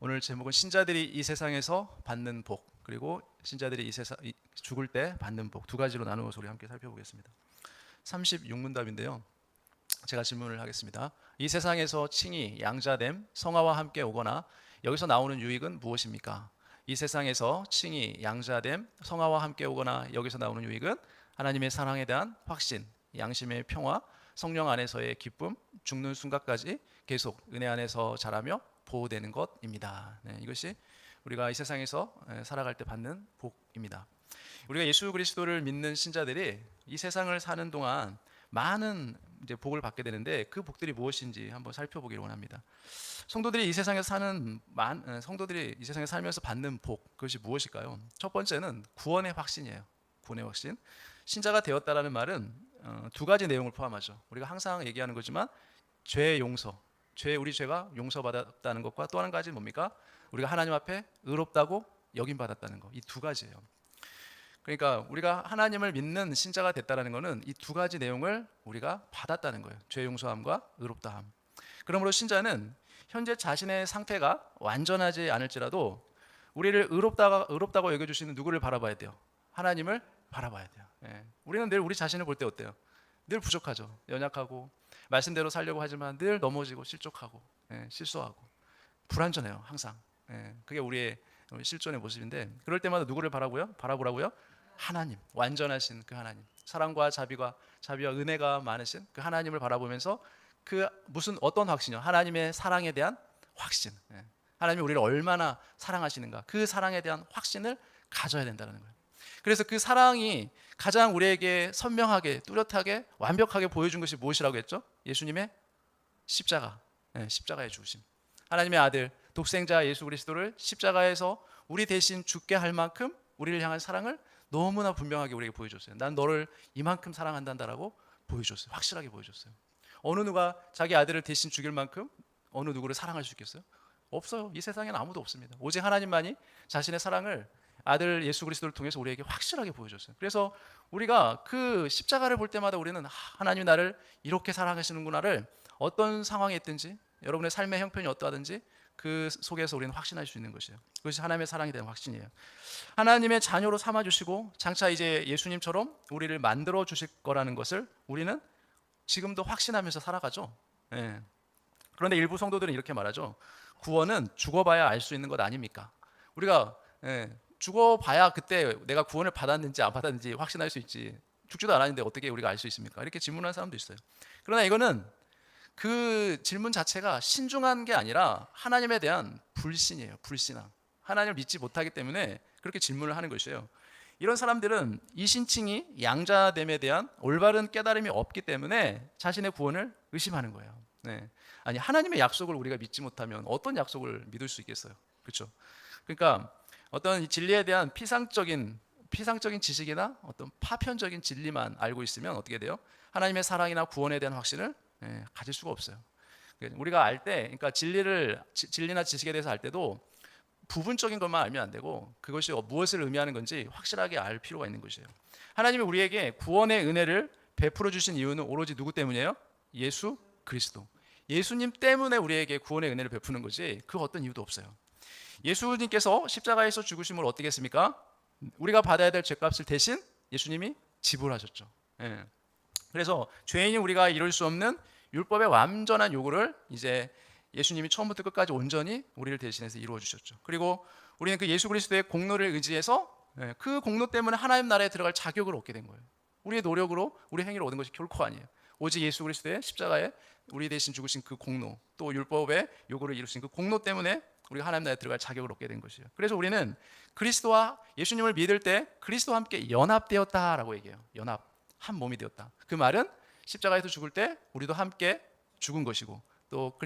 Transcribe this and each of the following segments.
오늘 제목은 신자들이 이 세상에서 받는 복, 그리고 신자들이 죽을 때 받는 복, 두 가지로 나누어서 우리 함께 살펴보겠습니다. 36문답인데요. 제가 질문을 하겠습니다. 이 세상에서 칭이 양자됨, 성화와 함께 오거나 여기서 나오는 유익은 무엇입니까? 이 세상에서 칭이 양자됨, 성화와 함께 오거나 여기서 나오는 유익은 하나님의 사랑에 대한 확신, 양심의 평화, 성령 안에서의 기쁨, 죽는 순간까지 계속 은혜 안에서 자라며 보호되는 것입니다. 이것이 우리가 이 세상에서 살아갈 때 받는 복입니다. 우리가 예수 그리스도를 믿는 신자들이 이 세상을 사는 동안 많은 이제 복을 받게 되는데 그 복들이 무엇인지 한번 살펴보기를 원합니다. 성도들이 이 세상에 살면서 받는 복, 그것이 무엇일까요? 첫 번째는 구원의 확신이에요. 구원의 확신. 신자가 되었다라는 말은 두 가지 내용을 포함하죠. 우리가 항상 얘기하는 거지만 죄 용서, 우리 죄가 용서받았다는 것과 또 한 가지 뭡니까? 우리가 하나님 앞에 의롭다고 여김받았다는 것. 이 두 가지예요. 그러니까 우리가 하나님을 믿는 신자가 됐다는 것은 이 두 가지 내용을 우리가 받았다는 거예요. 죄 용서함과 의롭다함. 그러므로 신자는 현재 자신의 상태가 완전하지 않을지라도 우리를 의롭다고 여겨주시는 누구를 바라봐야 돼요? 하나님을 바라봐야 돼요. 우리는 늘 우리 자신을 볼 때 어때요? 늘 부족하죠. 연약하고 말씀대로 살려고 하지만 늘 넘어지고 실족하고 실수하고 불완전해요. 항상. 그게 우리의 실존의 모습인데, 그럴 때마다 누구를 바라보라고요? 하나님, 완전하신 그 하나님, 사랑과 자비와 은혜가 많으신 그 하나님을 바라보면서 그 어떤 확신이요? 하나님의 사랑에 대한 확신. 하나님이 우리를 얼마나 사랑하시는가, 그 사랑에 대한 확신을 가져야 된다는 거예요. 그래서 그 사랑이 가장 우리에게 선명하게, 뚜렷하게, 완벽하게 보여준 것이 무엇이라고 했죠? 예수님의 십자가, 십자가의 죽으심. 하나님의 아들, 독생자 예수 그리스도를 십자가에서 우리 대신 죽게 할 만큼 우리를 향한 사랑을 너무나 분명하게 우리에게 보여줬어요. 난 너를 이만큼 사랑한다라고 보여줬어요. 확실하게 보여줬어요. 어느 누가 자기 아들을 대신 죽일 만큼 어느 누구를 사랑할 수 있겠어요? 없어요. 이 세상에는 아무도 없습니다. 오직 하나님만이 자신의 사랑을 아들 예수 그리스도를 통해서 우리에게 확실하게 보여줬어요. 그래서 우리가 그 십자가를 볼 때마다 우리는 하나님이 나를 이렇게 사랑하시는구나를 어떤 상황에 있든지, 여러분의 삶의 형편이 어떠하든지 그 속에서 우리는 확신할 수 있는 것이에요. 그것이 하나님의 사랑에 대한 확신이에요. 하나님의 자녀로 삼아주시고 장차 이제 예수님처럼 우리를 만들어 주실 거라는 것을 우리는 지금도 확신하면서 살아가죠. 그런데 일부 성도들은 이렇게 말하죠. 구원은 죽어봐야 알 수 있는 것 아닙니까? 우리가 죽어봐야 그때 내가 구원을 받았는지 안 받았는지 확신할 수 있지, 죽지도 않았는데 어떻게 우리가 알 수 있습니까? 이렇게 질문하는 사람도 있어요. 그러나 이거는 그 질문 자체가 신중한 게 아니라 하나님에 대한 불신이에요. 불신앙. 하나님을 믿지 못하기 때문에 그렇게 질문을 하는 것이에요. 이런 사람들은 이신칭이 양자됨에 대한 올바른 깨달음이 없기 때문에 자신의 구원을 의심하는 거예요. 아니, 하나님의 약속을 우리가 믿지 못하면 어떤 약속을 믿을 수 있겠어요? 그렇죠? 그러니까 어떤 진리에 대한 피상적인 지식이나 어떤 파편적인 진리만 알고 있으면 어떻게 돼요? 하나님의 사랑이나 구원에 대한 확신을 가질 수가 없어요. 우리가 알 때, 그러니까 진리나 지식에 대해서 알 때도 부분적인 것만 알면 안 되고 그것이 무엇을 의미하는 건지 확실하게 알 필요가 있는 것이에요. 하나님이 우리에게 구원의 은혜를 베풀어 주신 이유는 오로지 누구 때문이에요? 예수 그리스도. 예수님 때문에 우리에게 구원의 은혜를 베푸는 거지 그 어떤 이유도 없어요. 예수님께서 십자가에서 죽으심을 어떻게 했습니까? 우리가 받아야 될 죄값을 대신 예수님이 지불하셨죠. 그래서 죄인이 우리가 이룰 수 없는 율법의 완전한 요구를 이제 예수님이 처음부터 끝까지 온전히 우리를 대신해서 이루어 주셨죠. 그리고 우리는 그 예수 그리스도의 공로를 의지해서 그 공로 때문에 하나님 나라에 들어갈 자격을 얻게 된 거예요. 우리의 노력으로, 우리 행위로 얻은 것이 결코 아니에요. 오직 예수 그리스도의 십자가에 우리 대신 죽으신 그 공로, 또 율법의 요구를 이루신 그 공로 때문에 우리가 하나님 나라에 들어갈 자격을 얻게 된 것이에요. 그래서 우리는 그리스도와 예수님을 믿을 때 그리스도와 함께 연합되었다라고 얘기해요. 연합, 한 몸이 되었다. 그 말은 십자가에서 죽을 때 우리도 함께 죽은 것이고, 또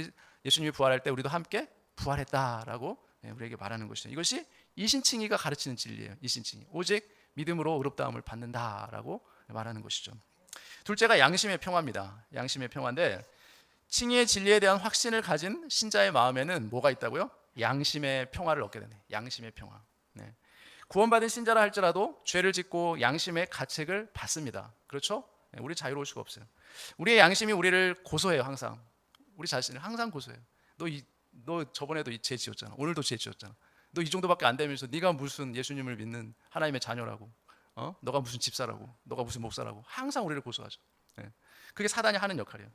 예수님이 부활할 때 우리도 함께 부활했다라고 우리에게 말하는 것이죠. 이것이 이신칭의가 가르치는 진리예요. 이신칭의, 오직 믿음으로 의롭다함을 받는다라고 말하는 것이죠. 둘째가 양심의 평화입니다. 양심의 평화인데, 칭의의 진리에 대한 확신을 가진 신자의 마음에는 뭐가 있다고요? 양심의 평화를 얻게 되네. 양심의 평화. 구원받은 신자라 할지라도 죄를 짓고 양심의 가책을 받습니다. 그렇죠? 우리 자유로울 수가 없어요. 우리의 양심이 우리를 고소해요. 항상 우리 자신을 항상 고소해요. 너 너 저번에도 죄 지었잖아. 오늘도 죄 지었잖아. 너 이 정도밖에 안 되면서 네가 무슨 예수님을 믿는 하나님의 자녀라고, 너가 무슨 집사라고, 너가 무슨 목사라고 항상 우리를 고소하죠. 예. 그게 사단이 하는 역할이에요.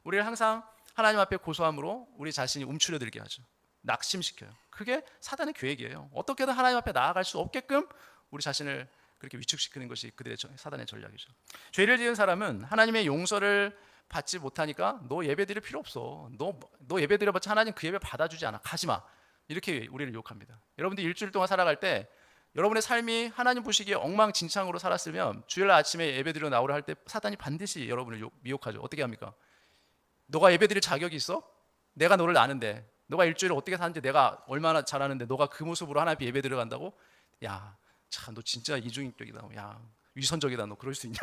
우리를 항상 하나님 앞에 고소함으로 우리 자신이 움츠려들게 하죠. 낙심시켜요. 그게 사단의 계획이에요. 어떻게든 하나님 앞에 나아갈 수 없게끔 우리 자신을 그렇게 위축시키는 것이 그들의 사단의 전략이죠. 죄를 지은 사람은 하나님의 용서를 받지 못하니까 너 예배 드릴 필요 없어. 너 예배 드려봤자 하나님 그 예배 받아주지 않아. 가지 마. 이렇게 우리를 유혹합니다. 여러분들 일주일 동안 살아갈 때 여러분의 삶이 하나님 보시기에 엉망진창으로 살았으면 주일날 아침에 예배 드려 나오라 할 때 사단이 반드시 여러분을 미혹하죠. 어떻게 합니까? 너가 예배 드릴 자격이 있어? 내가 너를 아는데, 너가 일주일을 어떻게 사는지 내가 얼마나 잘 아는데 너가 그 모습으로 하나님 앞에 예배 들어간다고? 야, 참 너 진짜 이중인격이다. 야, 위선적이다. 너 그럴 수 있냐?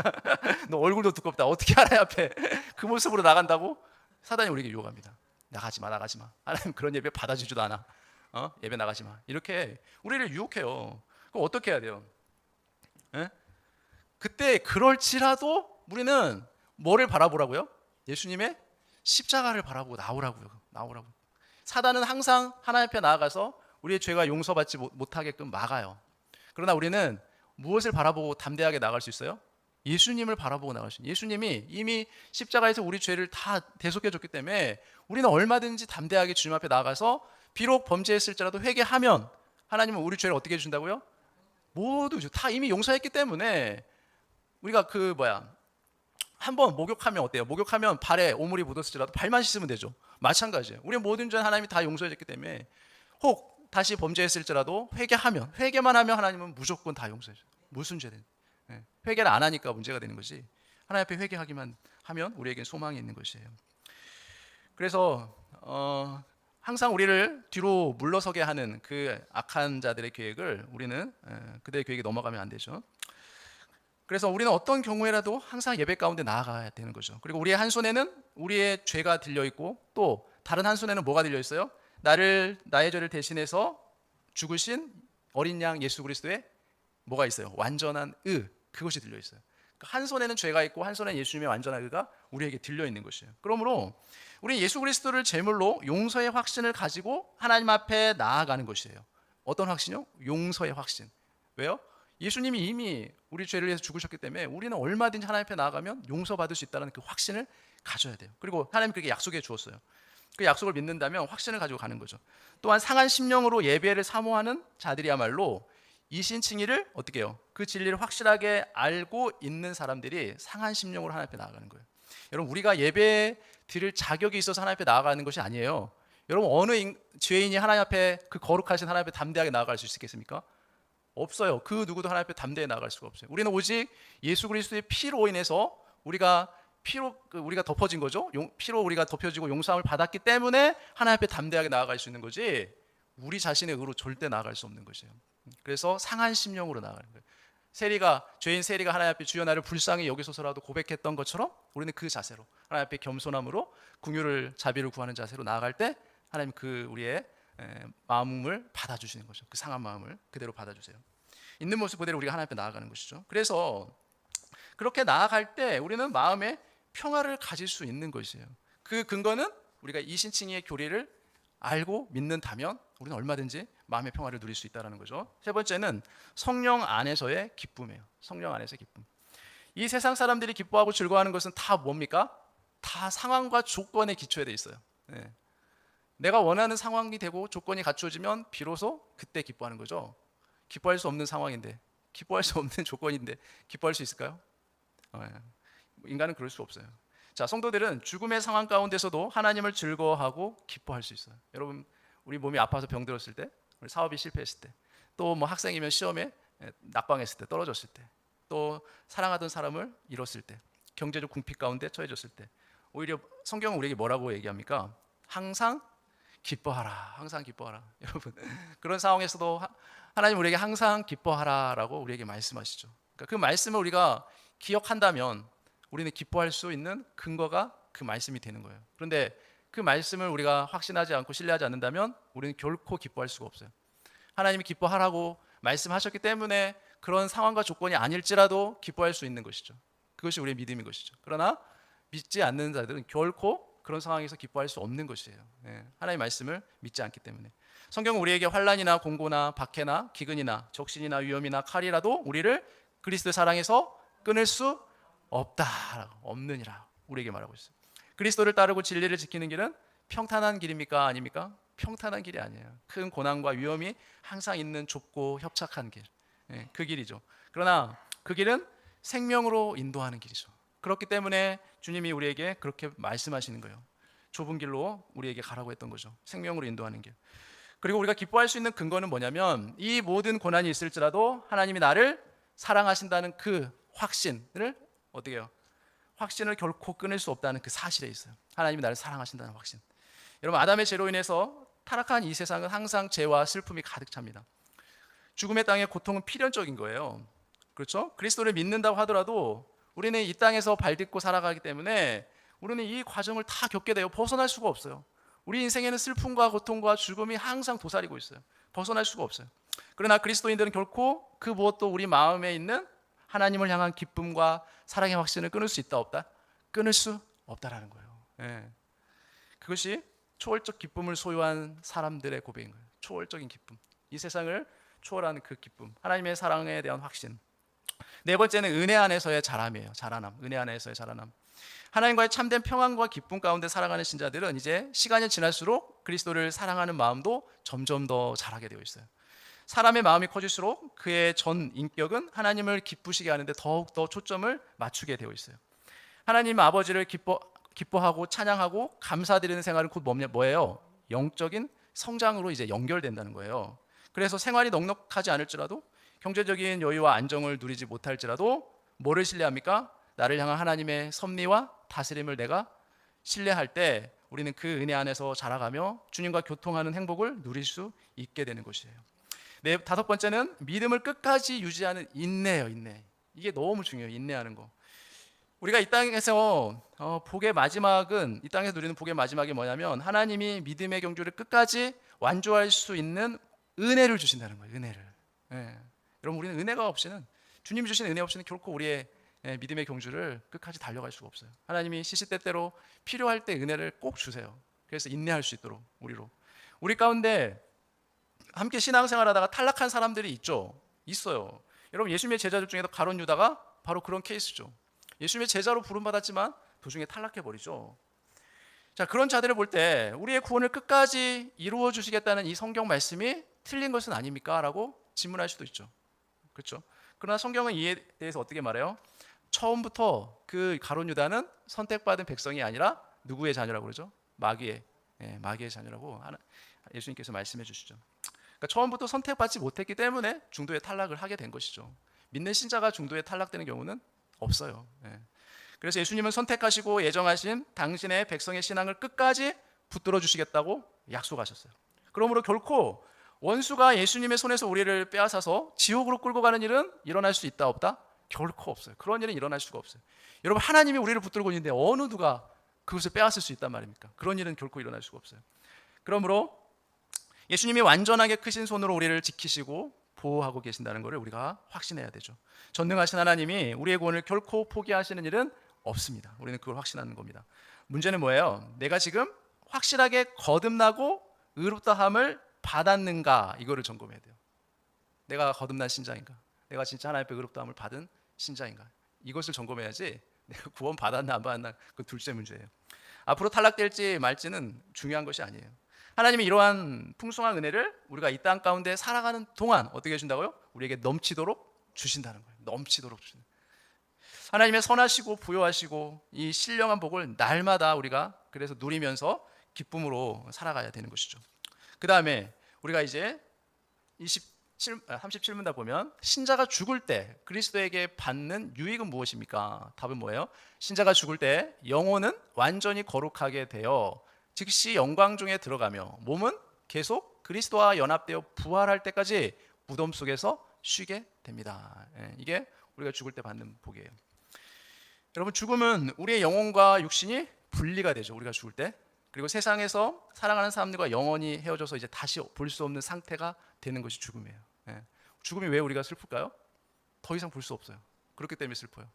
너 얼굴도 두껍다. 어떻게 하나님 앞에 그 모습으로 나간다고? 사단이 우리에게 유혹합니다. 나가지 마, 나가지 마. 하나님 그런 예배 받아주지도 않아. 예배 나가지 마. 이렇게 우리를 유혹해요. 그럼 어떻게 해야 돼요? 에? 그때 그럴지라도 우리는 뭐를 바라보라고요? 예수님의 십자가를 바라보고 나오라고요. 나오라고. 사단은 항상 하나님 앞에 나아가서 우리의 죄가 용서받지 못하게끔 막아요. 그러나 우리는 무엇을 바라보고 담대하게 나갈 수 있어요? 예수님을 바라보고 나갈 수 있어요. 예수님이 이미 십자가에서 우리 죄를 다 대속해 줬기 때문에 우리는 얼마든지 담대하게 주님 앞에 나가서 비록 범죄했을지라도 회개하면 하나님은 우리 죄를 어떻게 해준다고요? 모두 다 이미 용서했기 때문에 우리가 한번 목욕하면 어때요? 목욕하면 발에 오물이 묻었을지라도 발만 씻으면 되죠. 마찬가지예요. 우리 모든 죄는 하나님이 다 용서해줬기 때문에 혹 다시 범죄했을지라도 회개만 하면 하나님은 무조건 다 용서해줘요. 무슨 죄든. 회개를 안 하니까 문제가 되는 거지. 하나님 앞에 회개하기만 하면 우리에게 소망이 있는 것이에요. 그래서 항상 우리를 뒤로 물러서게 하는 그 악한 자들의 계획을 우리는 그들의 계획에 넘어가면 안 되죠. 그래서 우리는 어떤 경우에라도 항상 예배 가운데 나아가야 되는 거죠. 그리고 우리의 한 손에는 우리의 죄가 들려 있고 또 다른 한 손에는 뭐가 들려 있어요? 나의 죄를 대신해서 죽으신 어린 양 예수 그리스도의 뭐가 있어요? 완전한 그것이 들려 있어요. 한 손에는 죄가 있고 한 손에는 예수님의 완전한 의가 우리에게 들려 있는 것이에요. 그러므로 우리 예수 그리스도를 제물로 용서의 확신을 가지고 하나님 앞에 나아가는 것이에요. 어떤 확신이요? 용서의 확신. 왜요? 예수님이 이미 우리 죄를 위해서 죽으셨기 때문에 우리는 얼마든지 하나님 앞에 나아가면 용서받을 수 있다는 그 확신을 가져야 돼요. 그리고 하나님 그렇게 약속해 주었어요. 그 약속을 믿는다면 확신을 가지고 가는 거죠. 또한 상한 심령으로 예배를 사모하는 자들이야말로 이신칭의를 어떻게 해요? 그 진리를 확실하게 알고 있는 사람들이 상한 심령으로 하나님 앞에 나아가는 거예요. 여러분 우리가 예배 드릴 자격이 있어서 하나님 앞에 나아가는 것이 아니에요. 여러분 어느 죄인이 하나님 앞에 그 거룩하신 하나님 앞에 담대하게 나아갈 수 있겠습니까? 없어요. 그 누구도 하나님 앞에 담대히 나아갈 수가 없어요. 우리는 오직 예수 그리스도의 피로 인해서 우리가 덮어진 거죠. 피로 우리가 덮여지고 용서함을 받았기 때문에 하나님 앞에 담대하게 나아갈 수 있는 거지 우리 자신의 의로 절대 나아갈 수 없는 것이에요. 그래서 상한 심령으로 나아가는 거예요. 죄인 세리가 하나님 앞에 주여 나를 불쌍히 여기소서라도 고백했던 것처럼 우리는 그 자세로 하나님 앞에 겸손함으로 자비를 구하는 자세로 나아갈 때 하나님 우리의 마음을 받아주시는 거죠. 그 상한 마음을 그대로 받아주세요. 있는 모습 그대로 우리가 하나님 앞에 나아가는 것이죠. 그래서 그렇게 나아갈 때 우리는 마음에 평화를 가질 수 있는 것이에요. 그 근거는 우리가 이신칭의의 교리를 알고 믿는다면 우리는 얼마든지 마음의 평화를 누릴 수 있다는 거죠. 세 번째는 성령 안에서의 기쁨이에요. 성령 안에서의 기쁨. 이 세상 사람들이 기뻐하고 즐거워하는 것은 다 뭡니까? 다 상황과 조건에 기초해 있어요. 내가 원하는 상황이 되고 조건이 갖추어지면 비로소 그때 기뻐하는 거죠. 기뻐할 수 없는 상황인데, 기뻐할 수 없는 조건인데 기뻐할 수 있을까요? 인간은 그럴 수 없어요. 자, 성도들은 죽음의 상황 가운데서도 하나님을 즐거워하고 기뻐할 수 있어요. 여러분, 우리 몸이 아파서 병들었을 때, 우리 사업이 실패했을 때, 또 뭐 학생이면 시험에 낙방했을 때, 떨어졌을 때, 또 사랑하던 사람을 잃었을 때, 경제적 궁핍 가운데 처해졌을 때, 오히려 성경은 우리에게 뭐라고 얘기합니까? 항상 기뻐하라, 항상 기뻐하라. 여러분, 그런 상황에서도 하나님 우리에게 항상 기뻐하라라고 우리에게 말씀하시죠. 그러니까 그 말씀을 우리가 기억한다면 우리는 기뻐할 수 있는 근거가 그 말씀이 되는 거예요. 그런데 그 말씀을 우리가 확신하지 않고 신뢰하지 않는다면 우리는 결코 기뻐할 수가 없어요. 하나님이 기뻐하라고 말씀하셨기 때문에 그런 상황과 조건이 아닐지라도 기뻐할 수 있는 것이죠. 그것이 우리의 믿음인 것이죠. 그러나 믿지 않는 자들은 결코 그런 상황에서 기뻐할 수 없는 것이에요. 예, 하나님의 말씀을 믿지 않기 때문에. 성경은 우리에게 환난이나 공고나 박해나 기근이나 적신이나 위험이나 칼이라도 우리를 그리스도의 사랑에서 끊을 수 없다, 없느니라 우리에게 말하고 있어요. 그리스도를 따르고 진리를 지키는 길은 평탄한 길입니까? 아닙니까? 평탄한 길이 아니에요. 큰 고난과 위험이 항상 있는 좁고 협착한 길, 예, 그 길이죠. 그러나 그 길은 생명으로 인도하는 길이죠. 그렇기 때문에 주님이 우리에게 그렇게 말씀하시는 거예요. 좁은 길로 우리에게 가라고 했던 거죠. 생명으로 인도하는 길. 그리고 우리가 기뻐할 수 있는 근거는 뭐냐면 이 모든 고난이 있을지라도 하나님이 나를 사랑하신다는 그 확신을 어떻게 해요? 확신을 결코 끊을 수 없다는 그 사실에 있어요. 하나님이 나를 사랑하신다는 확신. 여러분, 아담의 죄로 인해서 타락한 이 세상은 항상 죄와 슬픔이 가득 찹니다. 죽음의 땅의 고통은 필연적인 거예요. 그렇죠? 그리스도를 믿는다고 하더라도 우리는 이 땅에서 발딛고 살아가기 때문에 우리는 이 과정을 다 겪게 돼요. 벗어날 수가 없어요. 우리 인생에는 슬픔과 고통과 죽음이 항상 도사리고 있어요. 벗어날 수가 없어요. 그러나 그리스도인들은 결코 그 무엇도 우리 마음에 있는 하나님을 향한 기쁨과 사랑의 확신을 끊을 수 있다 없다? 끊을 수 없다라는 거예요. 예. 그것이 초월적 기쁨을 소유한 사람들의 고백인 거예요. 초월적인 기쁨. 이 세상을 초월하는 그 기쁨. 하나님의 사랑에 대한 확신. 네 번째는 은혜 안에서의 자람이에요. 자라남. 은혜 안에서의 자라남. 하나님과의 참된 평안과 기쁨 가운데 살아가는 신자들은 이제 시간이 지날수록 그리스도를 사랑하는 마음도 점점 더 자라게 되어 있어요. 사람의 마음이 커질수록 그의 전 인격은 하나님을 기쁘시게 하는데 더욱더 초점을 맞추게 되어 있어요. 하나님 아버지를 기뻐하고 찬양하고 감사드리는 생활은 곧 뭐예요? 영적인 성장으로 이제 연결된다는 거예요. 그래서 생활이 넉넉하지 않을지라도 경제적인 여유와 안정을 누리지 못할지라도 뭐를 신뢰합니까? 나를 향한 하나님의 섭리와 다스림을 내가 신뢰할 때 우리는 그 은혜 안에서 자라가며 주님과 교통하는 행복을 누릴 수 있게 되는 것이에요. 네, 다섯 번째는 믿음을 끝까지 유지하는 인내예요. 인내. 이게 너무 중요해요. 인내하는 거. 우리가 이 땅에서 복의 마지막은, 이 땅에서 누리는 복의 마지막이 뭐냐면 하나님이 믿음의 경주를 끝까지 완주할 수 있는 은혜를 주신다는 거예요. 은혜를. 예. 여러분, 우리는 은혜가 없이는, 주님이 주신 은혜 없이는 결코 우리의 믿음의 경주를 끝까지 달려갈 수가 없어요. 하나님이 시시때때로 필요할 때 은혜를 꼭 주세요. 그래서 인내할 수 있도록 우리 가운데 함께 신앙생활하다가 탈락한 사람들이 있어요. 여러분, 예수님의 제자들 중에도 가룟 유다가 바로 그런 케이스죠. 예수님의 제자로 부름받았지만 도중에 탈락해버리죠. 자, 그런 자들을 볼 때 우리의 구원을 끝까지 이루어 주시겠다는 이 성경 말씀이 틀린 것은 아닙니까? 라고 질문할 수도 있죠. 그렇죠? 그러나 성경은 이에 대해서 어떻게 말해요? 처음부터 그 가룟 유다는 선택받은 백성이 아니라 누구의 자녀라고 그러죠? 마귀의 자녀라고 예수님께서 말씀해 주시죠. 그러니까 처음부터 선택받지 못했기 때문에 중도에 탈락을 하게 된 것이죠. 믿는 신자가 중도에 탈락되는 경우는 없어요. 그래서 예수님은 선택하시고 예정하신 당신의 백성의 신앙을 끝까지 붙들어 주시겠다고 약속하셨어요. 그러므로 결코 원수가 예수님의 손에서 우리를 빼앗아서 지옥으로 끌고 가는 일은 일어날 수 있다 없다? 결코 없어요. 그런 일은 일어날 수가 없어요. 여러분, 하나님이 우리를 붙들고 있는데 어느 누가 그것을 빼앗을 수 있단 말입니까? 그런 일은 결코 일어날 수가 없어요. 그러므로 예수님이 완전하게 크신 손으로 우리를 지키시고 보호하고 계신다는 것을 우리가 확신해야 되죠. 전능하신 하나님이 우리의 구원을 결코 포기하시는 일은 없습니다. 우리는 그걸 확신하는 겁니다. 문제는 뭐예요? 내가 지금 확실하게 거듭나고 의롭다함을 받았는가, 이거를 점검해야 돼요. 내가 거듭난 신자인가? 내가 진짜 하나님 앞에 의롭다함을 받은 신자인가? 이것을 점검해야지 내가 구원 받았나 안 받았나 그 둘째 문제예요. 앞으로 탈락될지 말지는 중요한 것이 아니에요. 하나님이 이러한 풍성한 은혜를 우리가 이 땅 가운데 살아가는 동안 어떻게 해준다고요? 우리에게 넘치도록 주신다는 거예요. 넘치도록 주신다. 하나님의 선하시고 부요하시고 이 신령한 복을 날마다 우리가 그래서 누리면서 기쁨으로 살아가야 되는 것이죠. 그 다음에 우리가 이제 37문다 보면 신자가 죽을 때 그리스도에게 받는 유익은 무엇입니까? 답은 뭐예요? 신자가 죽을 때 영혼은 완전히 거룩하게 되어 즉시 영광 중에 들어가며 몸은 계속 그리스도와 연합되어 부활할 때까지 무덤 속에서 쉬게 됩니다. 이게 우리가 죽을 때 받는 복이에요. 여러분, 죽음은 우리의 영혼과 육신이 분리가 되죠. 우리가 죽을 때. 그리고 세상에서 사랑하는 사람들과 영원히 헤어져서 이제 다시 볼 수 없는 상태가 되는 것이 죽음이에요. 죽음이 왜 우리가 슬플까요? 더 이상 볼 수 없어요. 그렇기 때문에 슬퍼요.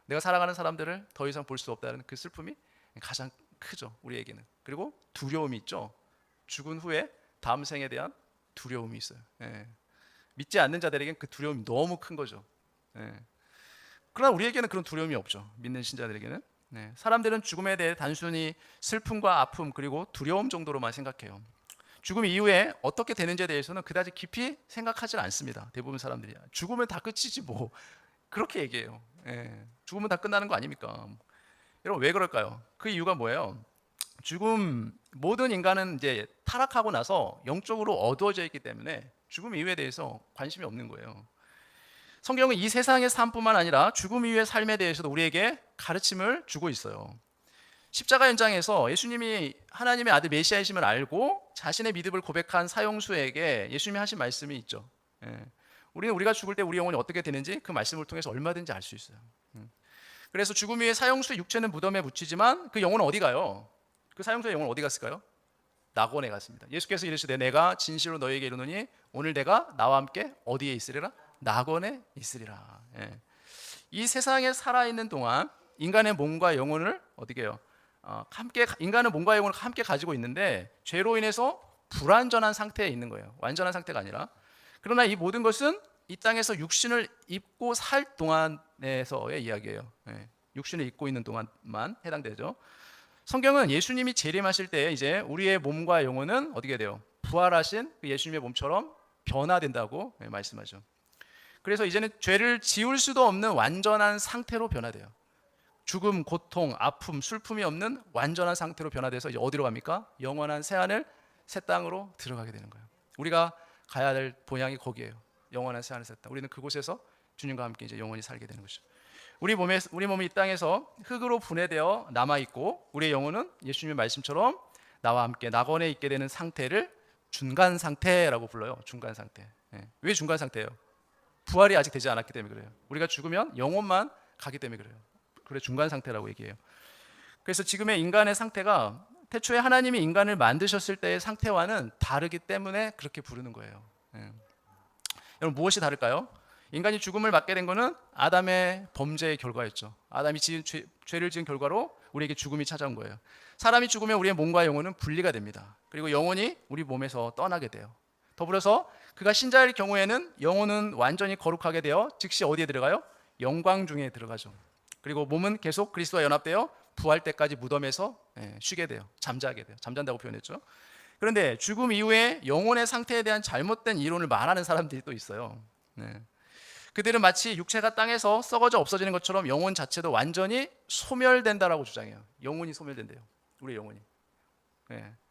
내가 사랑하는 사람들을 더 이상 볼 수 없다는 그 슬픔이 가장 크죠, 우리에게는. 그리고 두려움이 있죠. 죽은 후에 다음 생에 대한 두려움이 있어요. 예. 믿지 않는 자들에게는 그 두려움이 너무 큰 거죠. 예. 그러나 우리에게는 그런 두려움이 없죠. 믿는 신자들에게는. 네. 사람들은 죽음에 대해 단순히 슬픔과 아픔 그리고 두려움 정도로만 생각해요. 죽음 이후에 어떻게 되는지에 대해서는 그다지 깊이 생각하지 않습니다. 대부분 사람들이 죽으면 다 끝이지 뭐 그렇게 얘기해요. 예. 죽으면 다 끝나는 거 아닙니까? 여러분 왜 그럴까요? 그 이유가 뭐예요? 죽음 모든 인간은 이제 타락하고 나서 영적으로 어두워져 있기 때문에 죽음 이후에 대해서 관심이 없는 거예요. 성경은 이 세상의 삶뿐만 아니라 죽음 이후의 삶에 대해서도 우리에게 가르침을 주고 있어요. 십자가 현장에서 예수님이 하나님의 아들 메시아이심을 알고 자신의 믿음을 고백한 사형수에게 예수님이 하신 말씀이 있죠. 예. 우리는 우리가 죽을 때 우리 영혼이 어떻게 되는지 그 말씀을 통해서 얼마든지 알 수 있어요. 그래서 죽음 이후에 사형수의 육체는 무덤에 묻히지만 그 영혼은 어디 가요? 그 사형수의 영혼은 어디 갔을까요? 낙원에 갔습니다. 예수께서 이르시되 내가 진실로 너희에게 이르노니 오늘 내가 나와 함께 어디에 있으리라? 낙원에 있으리라. 예. 이 세상에 살아있는 동안 인간의 몸과 영혼을 어떻게 해요? 함께 인간은 몸과 영혼을 함께 가지고 있는데 죄로 인해서 불완전한 상태에 있는 거예요. 완전한 상태가 아니라. 그러나 이 모든 것은 이 땅에서 육신을 입고 살 동안에서의 이야기예요. 예. 육신을 입고 있는 동안만 해당되죠. 성경은 예수님이 재림하실 때 이제 우리의 몸과 영혼은 어떻게 돼요? 부활하신 그 예수님의 몸처럼 변화된다고 말씀하죠. 그래서 이제는 죄를 지울 수도 없는 완전한 상태로 변화돼요. 죽음, 고통, 아픔, 슬픔이 없는 완전한 상태로 변화돼서 이제 어디로 갑니까? 영원한 새하늘, 새 땅으로 들어가게 되는 거예요. 우리가 가야 될 본향이 거기에요. 영원한 새하늘, 새 땅. 우리는 그곳에서 주님과 함께 이제 영원히 살게 되는 것이죠. 우리 몸이 이 땅에서 흙으로 분해되어 남아 있고 우리의 영혼은 예수님의 말씀처럼 나와 함께 낙원에 있게 되는 상태를 중간 상태라고 불러요. 중간 상태. 예. 왜 중간 상태예요? 부활이 아직 되지 않았기 때문에 그래요. 우리가 죽으면 영혼만 가기 때문에 그래요. 그래 중간 상태라고 얘기해요. 그래서 지금의 인간의 상태가 태초에 하나님이 인간을 만드셨을 때의 상태와는 다르기 때문에 그렇게 부르는 거예요. 예. 여러분 무엇이 다를까요? 인간이 죽음을 맞게 된 것은 아담의 범죄의 결과였죠. 아담이 죄를 지은 결과로 우리에게 죽음이 찾아온 거예요. 사람이 죽으면 우리의 몸과 영혼은 분리가 됩니다. 그리고 영혼이 우리 몸에서 떠나게 돼요. 더불어서 그가 신자일 경우에는 영혼은 완전히 거룩하게 되어 즉시 어디에 들어가요? 영광 중에 들어가죠. 그리고 몸은 계속 그리스도와 연합되어 부활 때까지 무덤에서 쉬게 돼요. 잠자게 돼요. 잠잔다고 표현했죠. 그런데 죽음 이후에 영혼의 상태에 대한 잘못된 이론을 말하는 사람들이 또 있어요. 그들은 마치 육체가 땅에서 썩어져 없어지는 것처럼 영혼 자체도 완전히 소멸된다라고 주장해요. 영혼이 소멸된대요. 우리 영혼이.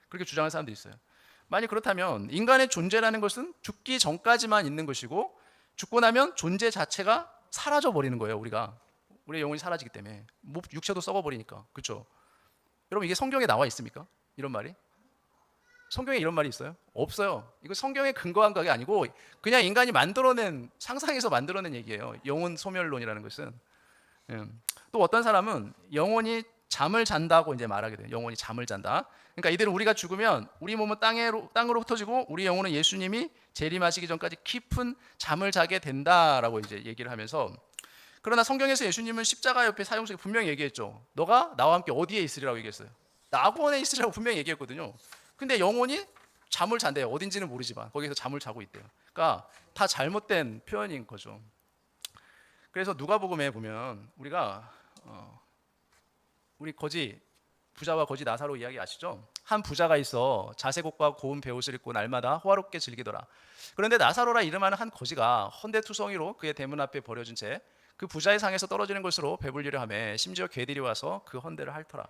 그렇게 주장하는 사람도 있어요. 만약 그렇다면 인간의 존재라는 것은 죽기 전까지만 있는 것이고 죽고 나면 존재 자체가 사라져 버리는 거예요. 우리의 영혼이 사라지기 때문에 육체도 썩어 버리니까. 그렇죠? 여러분 이게 성경에 나와 있습니까? 이런 말이? 성경에 이런 말이 있어요? 없어요. 이거 성경에 근거한 게 아니고 그냥 인간이 상상해서 만들어낸 얘기예요. 영혼 소멸론이라는 것은. 또 어떤 사람은 영혼이 잠을 잔다고 이제 말하게 돼요. 영혼이 잠을 잔다. 그러니까 이들은 우리가 죽으면 우리 몸은 땅으로 흩어지고 우리 영혼은 예수님이 재림하시기 전까지 깊은 잠을 자게 된다라고 이제 얘기를 하면서 그러나 성경에서 예수님은 십자가 옆에 사형수에게 분명히 얘기했죠. 너가 나와 함께 어디에 있으리라고 얘기했어요. 낙원에 있으리라고 분명히 얘기했거든요. 근데 영혼이 잠을 잔대요. 어딘지는 모르지만 거기서 잠을 자고 있대요. 그러니까 다 잘못된 표현인 거죠. 그래서 누가복음에 보면 우리 부자와 거지 나사로 이야기 아시죠? 한 부자가 있어 자색옷과 고운 베옷을 입고 날마다 호화롭게 즐기더라. 그런데 나사로라 이름하는 한 거지가 헌데투성이로 그의 대문 앞에 버려진 채 그 부자의 상에서 떨어지는 것으로 배불리려 하며 심지어 개들이 와서 그 헌데를 핥더라.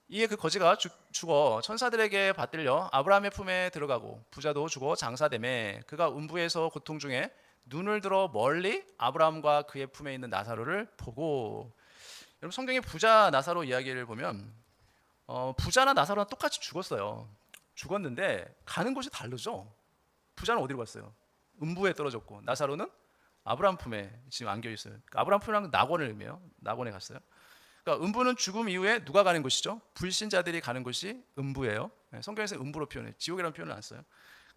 이에 그 거지가 죽어 천사들에게 받들려 아브라함의 품에 들어가고 부자도 죽어 장사되매 그가 음부에서 고통 중에 눈을 들어 멀리 아브라함과 그의 품에 있는 나사로를 보고. 여러분 성경의 부자 나사로 이야기를 보면 부자나 나사로나 똑같이 죽었는데 가는 곳이 다르죠. 부자는 어디로 갔어요? 음부에 떨어졌고 나사로는 아브라함 품에 지금 안겨 있어요. 그러니까 아브라함 품이란 낙원을 의미해요. 낙원에 갔어요. 그러니까 음부는 죽음 이후에 누가 가는 곳이죠? 불신자들이 가는 곳이 음부예요. 성경에서 음부로 표현해요. 지옥이라는 표현을 안 써요.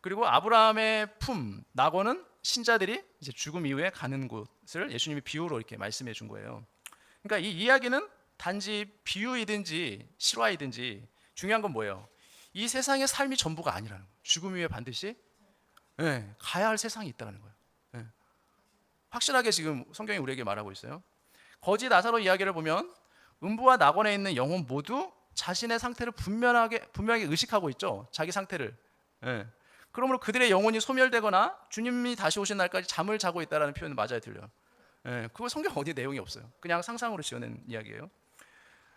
그리고 아브라함의 품, 낙원은 신자들이 이제 죽음 이후에 가는 곳을 예수님이 비유로 이렇게 말씀해 준 거예요. 그러니까 이 이야기는 단지 비유이든지 실화이든지 중요한 건 뭐예요? 이 세상의 삶이 전부가 아니라는 거예요. 죽음 위에 반드시 가야 할 세상이 있다는 거예요. 확실하게 지금 성경이 우리에게 말하고 있어요. 거지 나사로 이야기를 보면 음부와 낙원에 있는 영혼 모두 자신의 상태를 분명하게 의식하고 있죠. 자기 상태를. 그러므로 그들의 영혼이 소멸되거나 주님이 다시 오신 날까지 잠을 자고 있다는 표현은 맞아요, 들려요. 그거 성경 어디 내용이 없어요. 그냥 상상으로 지어낸 이야기예요.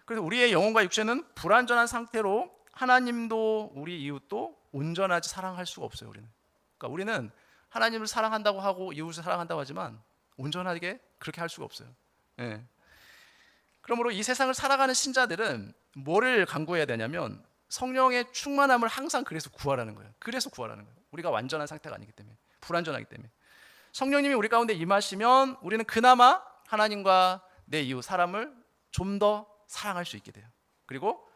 그래서 우리의 영혼과 육체는 불완전한 상태로 하나님도 우리 이웃도 온전하지 사랑할 수가 없어요. 그러니까 우리는 하나님을 사랑한다고 하고 이웃을 사랑한다고 하지만 온전하게 그렇게 할 수가 없어요. 그러므로 이 세상을 살아가는 신자들은 뭐를 간구해야 되냐면 성령의 충만함을 항상 그래서 구하라는 거예요. 그래서 구하라는 거예요. 우리가 완전한 상태가 아니기 때문에, 불완전하기 때문에. 성령님이 우리 가운데 임하시면 우리는 그나마 하나님과 내 이웃 사람을 좀 더 사랑할 수 있게 돼요. 그리고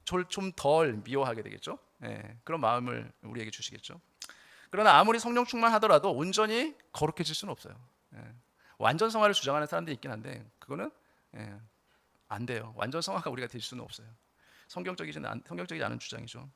좀 덜 미워하게 되겠죠. 그런 마음을 우리에게 주시겠죠. 그러나 아무리 성령 충만하더라도 온전히 거룩해질 수는 없어요. 완전 성화를 주장하는 사람들이 있긴 한데 그거는 안 돼요. 완전 성화가 우리가 될 수는 없어요. 성경적이지 않은 주장이죠.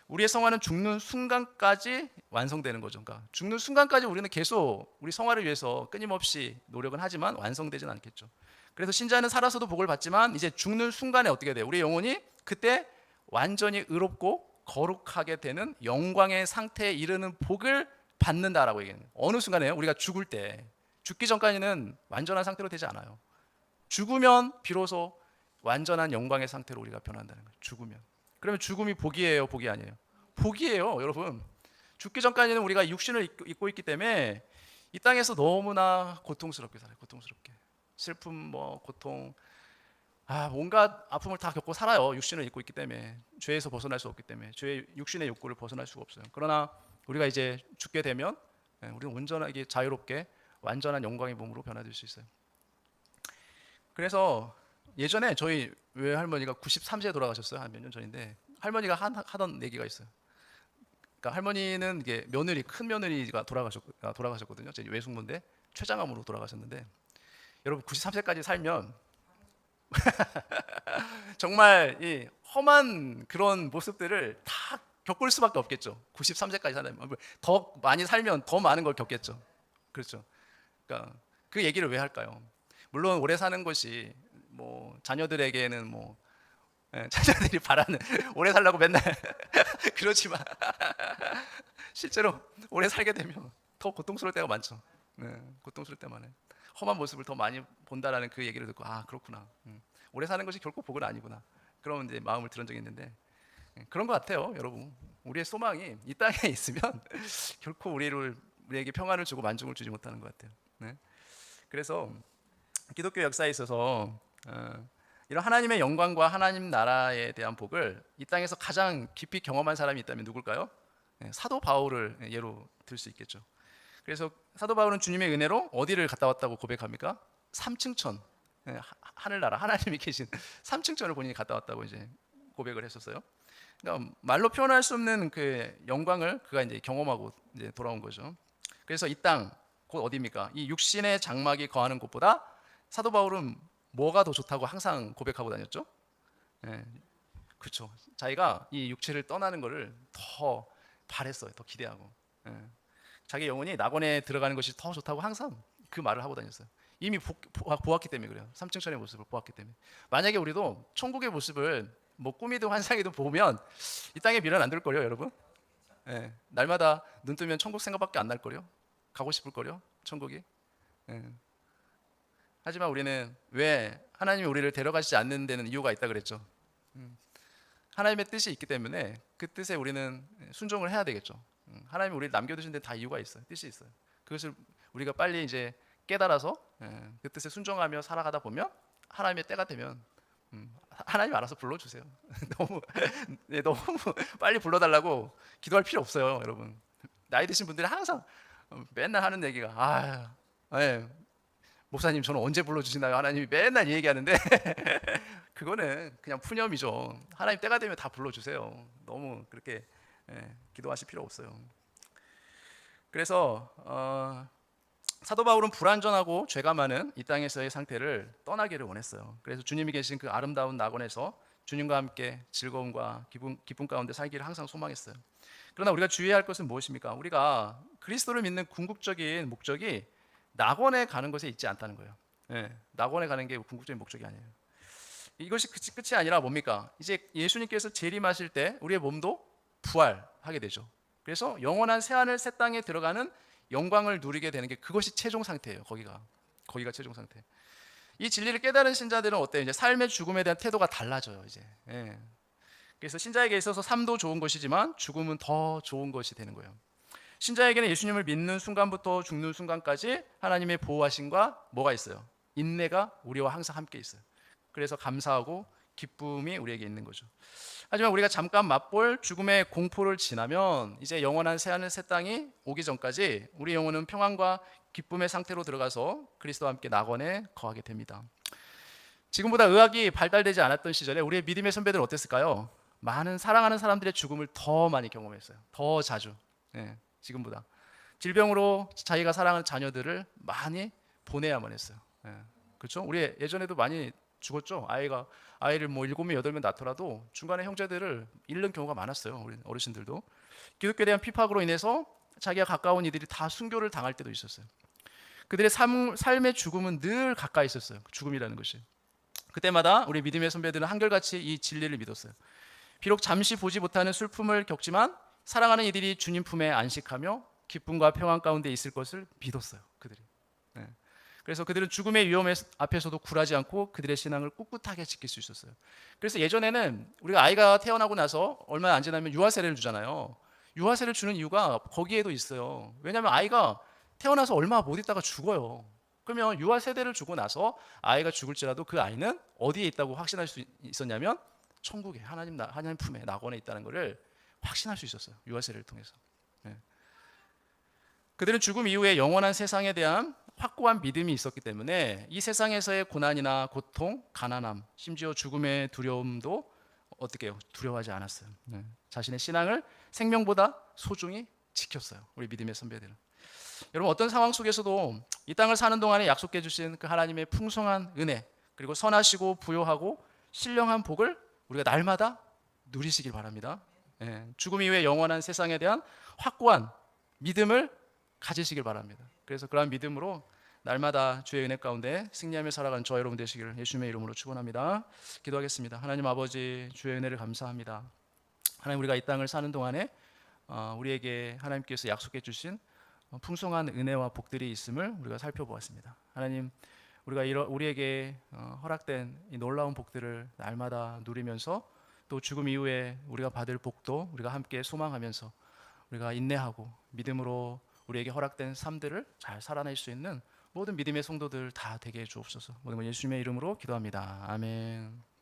우리의 성화는 죽는 순간까지 완성되는 거죠. 그러니까 죽는 순간까지 우리는 계속 우리 성화를 위해서 끊임없이 노력은 하지만 완성되진 않겠죠. 그래서 신자는 살아서도 복을 받지만 이제 죽는 순간에 어떻게 돼요? 우리 영혼이 그때 완전히 의롭고 거룩하게 되는 영광의 상태에 이르는 복을 받는다라고 얘기해요. 어느 순간에요? 우리가 죽을 때. 죽기 전까지는 완전한 상태로 되지 않아요. 죽으면 비로소 완전한 영광의 상태로 우리가 변한다는 거예요. 죽으면. 그러면 죽음이 복이에요, 복이 아니에요? 복이에요, 여러분. 죽기 전까지는 우리가 육신을 입고 있기 때문에 이 땅에서 너무나 고통스럽게 살아요. 고통스럽게. 슬픔, 고통, 온갖 아픔을 다 겪고 살아요. 육신을 입고 있기 때문에. 죄에서 벗어날 수 없기 때문에. 죄의 육신의 욕구를 벗어날 수가 없어요. 그러나 우리가 이제 죽게 되면 우리는 온전하게 자유롭게 완전한 영광의 몸으로 변화될 수 있어요. 그래서 예전에 저희 외할머니가 93세에 돌아가셨어요. 한 몇 년 전인데 할머니가 하던 얘기가 있어요. 그러니까 할머니는 이게 큰 며느리가 돌아가셨거든요. 제 외숙모인데 췌장암으로 돌아가셨는데 여러분 93세까지 살면 정말 이 험한 그런 모습들을 다 겪을 수밖에 없겠죠. 93세까지 살면 더 많이 살면 더 많은 걸 겪겠죠. 그렇죠. 그러니까 그 얘기를 왜 할까요? 물론 오래 사는 것이 자녀들에게는 자녀들이 바라는 오래 살라고 맨날 그러지만 실제로 오래 살게 되면 더 고통스러울 때가 많죠. 고통스러울 때 많아요. 험한 모습을 더 많이 본다라는 그 얘기를 듣고 그렇구나. 오래 사는 것이 결코 복은 아니구나. 그런 이제 마음을 들은 적이 있는데 그런 것 같아요, 여러분. 우리의 소망이 이 땅에 있으면 결코 우리에게 평안을 주고 만족을 주지 못하는 것 같아요. 그래서 기독교 역사에 있어서 이런 하나님의 영광과 하나님 나라에 대한 복을 이 땅에서 가장 깊이 경험한 사람이 있다면 누굴까요? 사도 바울을 예로 들 수 있겠죠. 그래서 사도 바울은 주님의 은혜로 어디를 갔다 왔다고 고백합니까? 삼층천, 하늘나라 하나님이 계신 삼층천을 본인이 갔다 왔다고 이제 고백을 했었어요. 그러니까 말로 표현할 수 없는 그 영광을 그가 이제 경험하고 이제 돌아온 거죠. 그래서 이 땅 곧 어디입니까? 이 육신의 장막이 거하는 곳보다 사도 바울은 뭐가 더 좋다고 항상 고백하고 다녔죠? 그렇죠. 자기가 이 육체를 떠나는 것을 더 바랬어요. 더 기대하고. 자기 영혼이 낙원에 들어가는 것이 더 좋다고 항상 그 말을 하고 다녔어요. 이미 보았기 때문에 그래요. 삼층천의 모습을 보았기 때문에. 만약에 우리도 천국의 모습을 꿈이든 환상이든 보면 이 땅에 미련 안 들 거요, 여러분. 날마다 눈 뜨면 천국 생각밖에 안 날 거요. 가고 싶을 거요, 천국이. 하지만 우리는 왜 하나님이 우리를 데려가시지 않는 데는 이유가 있다 그랬죠. 하나님의 뜻이 있기 때문에 그 뜻에 우리는 순종을 해야 되겠죠. 하나님이 우리를 남겨두신 데 다 이유가 있어요. 뜻이 있어요. 그것을 우리가 빨리 이제 깨달아서 그 뜻에 순종하며 살아가다 보면 하나님의 때가 되면 하나님 알아서 불러주세요. 너무 빨리 불러달라고 기도할 필요 없어요, 여러분. 나이 드신 분들이 항상 맨날 하는 얘기가 목사님 저는 언제 불러주시나요? 하나님이 맨날 이 얘기하는데 그거는 그냥 푸념이죠. 하나님 때가 되면 다 불러주세요. 너무 그렇게 기도하실 필요 없어요. 그래서 사도 바울은 불완전하고 죄가 많은 이 땅에서의 상태를 떠나기를 원했어요. 그래서 주님이 계신 그 아름다운 낙원에서 주님과 함께 즐거움과 기쁨 가운데 살기를 항상 소망했어요. 그러나 우리가 주의해야 할 것은 무엇입니까? 우리가 그리스도를 믿는 궁극적인 목적이 낙원에 가는 것에 있지 않다는 거예요. 예, 낙원에 가는 게 궁극적인 목적이 아니에요. 이것이 끝이 아니라 뭡니까? 이제 예수님께서 재림하실 때 우리의 몸도 부활하게 되죠. 그래서 영원한 새하늘 새 땅에 들어가는 영광을 누리게 되는 게 그것이 최종 상태예요. 거기가 최종 상태. 이 진리를 깨달은 신자들은 어때요? 이제 삶의 죽음에 대한 태도가 달라져요. 이제. 예. 그래서 신자에게 있어서 삶도 좋은 것이지만 죽음은 더 좋은 것이 되는 거예요. 신자에게는 예수님을 믿는 순간부터 죽는 순간까지 하나님의 보호하심과 뭐가 있어요? 인내가 우리와 항상 함께 있어요. 그래서 감사하고 기쁨이 우리에게 있는 거죠. 하지만 우리가 잠깐 맛볼 죽음의 공포를 지나면 이제 영원한 새하늘 새 땅이 오기 전까지 우리 영혼은 평안과 기쁨의 상태로 들어가서 그리스도와 함께 낙원에 거하게 됩니다. 지금보다 의학이 발달되지 않았던 시절에 우리의 믿음의 선배들은 어땠을까요? 많은 사랑하는 사람들의 죽음을 더 많이 경험했어요. 더 자주. 예, 지금보다. 질병으로 자기가 사랑하는 자녀들을 많이 보내야만 했어요. 예, 그렇죠? 우리 예전에도 많이 죽었죠. 아이를 뭐 7명, 8명 낳더라도 중간에 형제들을 잃는 경우가 많았어요. 우리 어르신들도. 기독교에 대한 핍박으로 인해서 자기가 가까운 이들이 다 순교를 당할 때도 있었어요. 그들의 삶의 죽음은 늘 가까이 있었어요. 죽음이라는 것이. 그때마다 우리 믿음의 선배들은 한결같이 이 진리를 믿었어요. 비록 잠시 보지 못하는 슬픔을 겪지만 사랑하는 이들이 주님 품에 안식하며 기쁨과 평안 가운데 있을 것을 믿었어요. 그들이. 네. 그래서 그들은 죽음의 위험 앞에서도 굴하지 않고 그들의 신앙을 꿋꿋하게 지킬 수 있었어요. 그래서 예전에는 우리가 아이가 태어나고 나서 얼마 안 지나면 유아세례를 주잖아요. 유아세례를 주는 이유가 거기에도 있어요. 왜냐하면 아이가 태어나서 얼마 못 있다가 죽어요. 그러면 유아세례를 주고 나서 아이가 죽을지라도 그 아이는 어디에 있다고 확신할 수 있었냐면 천국에 하나님 품에 낙원에 있다는 것을 확신할 수 있었어요. 유아세례를 통해서. 네. 그들은 죽음 이후에 영원한 세상에 대한 확고한 믿음이 있었기 때문에 이 세상에서의 고난이나 고통, 가난함, 심지어 죽음의 두려움도 어떻게 해요? 두려워하지 않았어요. 네. 자신의 신앙을 생명보다 소중히 지켰어요. 우리 믿음의 선배들은. 여러분 어떤 상황 속에서도 이 땅을 사는 동안에 약속해 주신 그 하나님의 풍성한 은혜 그리고 선하시고 부요하고 신령한 복을 우리가 날마다 누리시길 바랍니다. 예, 죽음 이후에 영원한 세상에 대한 확고한 믿음을 가지시길 바랍니다. 그래서 그러한 믿음으로 날마다 주의 은혜 가운데 승리하며 살아가는 저와 여러분 되시기를 예수님의 이름으로 축원합니다. 기도하겠습니다. 하나님 아버지 주의 은혜를 감사합니다. 하나님 우리가 이 땅을 사는 동안에 우리에게 하나님께서 약속해 주신 풍성한 은혜와 복들이 있음을 우리가 살펴보았습니다. 하나님 우리에게 허락된 이 놀라운 복들을 날마다 누리면서 또 죽음 이후에 우리가 받을 복도 우리가 함께 소망하면서 우리가 인내하고 믿음으로 우리에게 허락된 삶들을 잘 살아낼 수 있는 모든 믿음의 성도들 다 되게 해 주옵소서. 모든 건 예수님의 이름으로 기도합니다. 아멘.